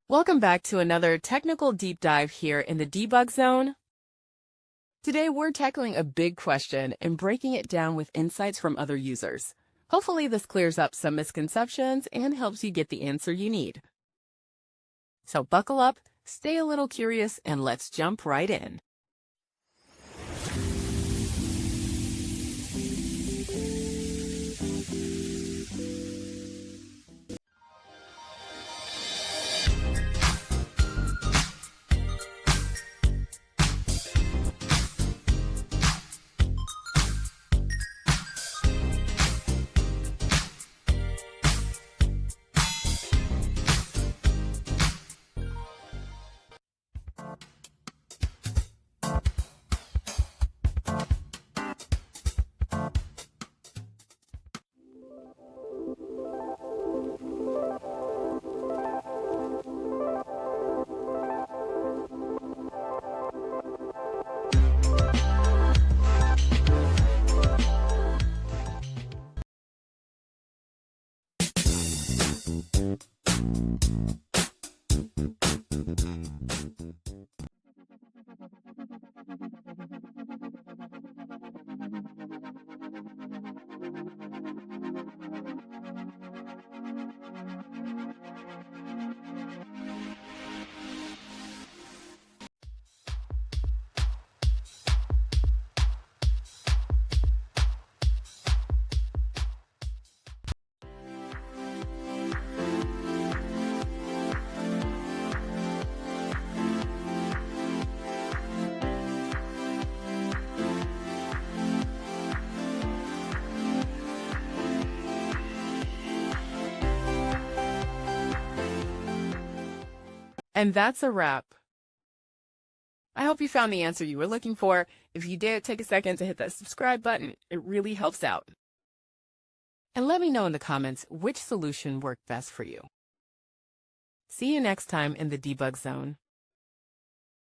Welcome back to another technical deep dive here in the debug zone. Today we're tackling a big question and breaking it down with insights from other users. Hopefully this clears up some misconceptions and helps you get the answer you need. So buckle up, stay a little curious, and let's jump right in. And that's a wrap. I hope you found the answer you were looking for. If you did, take a second to hit that subscribe button. It really helps out. And let me know in the comments which solution worked best for you. See you next time in the debug zone.